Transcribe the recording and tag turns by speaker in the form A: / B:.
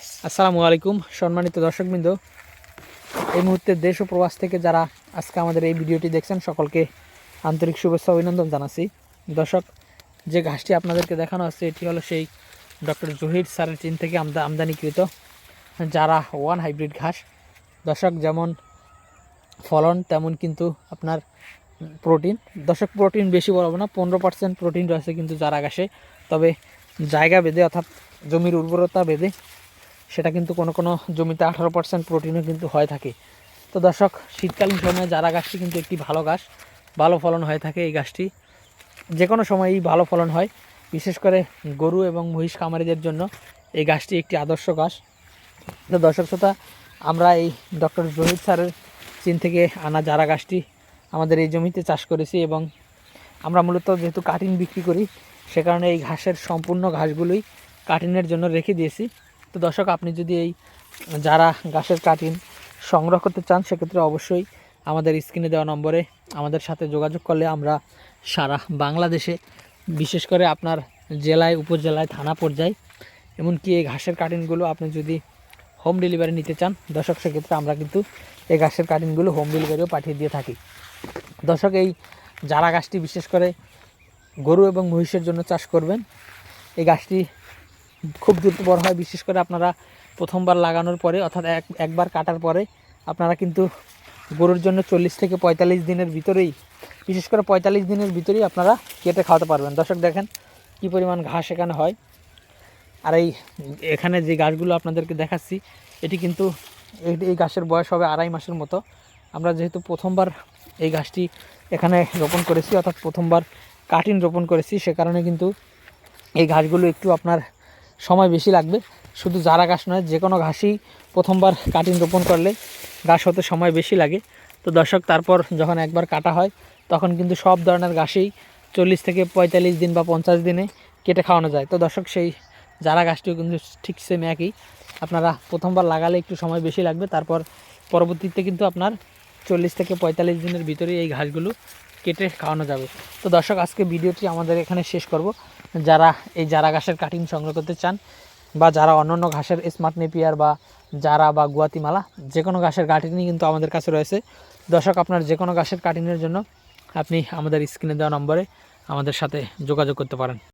A: আসসালামু আলাইকুম সম্মানিত দর্শকবৃন্দ। এই মুহূর্তে দেশ ও প্রবাস থেকে যারা আজকে আমাদের এই ভিডিওটি দেখছেন সকলকে আন্তরিক শুভেচ্ছা অভিনন্দন জানাচ্ছি। দর্শক, যে ঘাসটি আপনাদেরকে দেখানো হচ্ছে এটি হলো সেই ডক্টর জহির স্যারের চীন থেকে আমদানিকৃত যারা ওয়ান হাইব্রিড ঘাস। দর্শক, যেমন ফলন তেমন কিন্তু আপনার প্রোটিন। দর্শক, প্রোটিন বেশি বলবো না, 15% প্রোটিন রয়েছে কিন্তু যারা ঘাসে। তবে জায়গা বেঁধে অর্থাৎ জমির উর্বরতা বেঁধে সেটা কিন্তু কোনো কোনো জমিতে 18% প্রোটিনও কিন্তু হয়ে থাকে। তো দর্শক, শীতকালীন সময়ে যারা গাছটি কিন্তু একটি ভালো গাছ, ভালো ফলন হয়ে থাকে। এই গাছটি যে কোনো সময়ই ভালো ফলন হয়, বিশেষ করে গরু এবং মহিষ খামারিদের জন্য এই গাছটি একটি আদর্শ গাছ। তো দর্শক শ্রোতা, আমরা এই ডক্টর জহির স্যারের চীন থেকে আনা যারা গাছটি আমাদের এই জমিতে চাষ করেছি এবং আমরা মূলত যেহেতু কাটিং বিক্রি করি সে কারণে এই ঘাসের সম্পূর্ণ ঘাসগুলোই কাটিংয়ের জন্য রেখে দিয়েছি। তো দর্শক, আপনি যদি এই যারা ঘাসের কাটিং সংগ্রহ করতে চান সেক্ষেত্রে অবশ্যই আমাদের স্ক্রিনে দেওয়া নম্বরে আমাদের সাথে যোগাযোগ করলে আমরা সারা বাংলাদেশে, বিশেষ করে আপনার জেলায়, উপজেলায়, থানা পর্যায়ে, এমনকি এই ঘাসের কাটিংগুলো আপনি যদি হোম ডেলিভারি নিতে চান দর্শক, সেক্ষেত্রে আমরা কিন্তু এই ঘাসের কাটিংগুলো হোম ডেলিভারিও পাঠিয়ে দিয়ে থাকি। দর্শক, এই যারা গাছটি বিশেষ করে গরু এবং মহিষের জন্য চাষ করবেন। এই গাছটি খুব দ্রুত বড় হয়, বিশেষ করে আপনারা প্রথমবার লাগানোর পরে অর্থাৎ একবার কাটার পরে আপনারা কিন্তু গরুর জন্য 40 থেকে 45 দিনের ভিতরেই, বিশেষ করে 45 দিনের ভিতরেই আপনারা কেটে খাওয়াতে পারবেন। দর্শক, দেখেন কী পরিমাণ ঘাস এখানে হয়। আর এখানে যে গাছগুলো আপনাদেরকে দেখাচ্ছি এটি কিন্তু এই গাছের বয়স হবে 2.5 মাসের মতো। আমরা যেহেতু প্রথমবার এই গাছটি এখানে রোপণ করেছি, অর্থাৎ প্রথমবার কাটিং রোপণ করেছি, সে কারণে কিন্তু এই ঘাসগুলো একটু আপনার সময় বেশি লাগবে। শুধু যারা ঘাস নয়, যে কোনো ঘাসই প্রথমবার কাটিং রোপণ করলে ঘাস হতে সময় বেশি লাগে। তো দর্শক, তারপর যখন একবার কাটা হয় তখন কিন্তু সব ধরনের ঘাসেই 40 থেকে 45 দিন বা 50 দিনে কেটে খাওয়ানো যায়। তো দর্শক, সেই যারা গাছটিও কিন্তু ঠিক সেম একই। আপনারা প্রথমবার লাগালে একটু সময় বেশি লাগবে, তারপর পরবর্তীতে কিন্তু আপনার 40 থেকে 45 দিনের ভিতরেই এই ঘাসগুলো কেটে খাওয়ানো যাবে। তো দর্শক, আজকে ভিডিওটি আমাদের এখানে শেষ করব। যারা এই যারা ঘাসের কাটিং সংগ্রহ করতে চান বা যারা অন্যান্য ঘাসের স্মার্ট নেপিয়ার বা যারা বা গুয়াতিমালা যে কোনো ঘাসের কাটিংই কিন্তু আমাদের কাছে রয়েছে। দর্শক, আপনার যে কোনো ঘাসের কাটিংয়ের জন্য আপনি আমাদের স্ক্রিনে দেওয়া নম্বরে আমাদের সাথে যোগাযোগ করতে পারেন।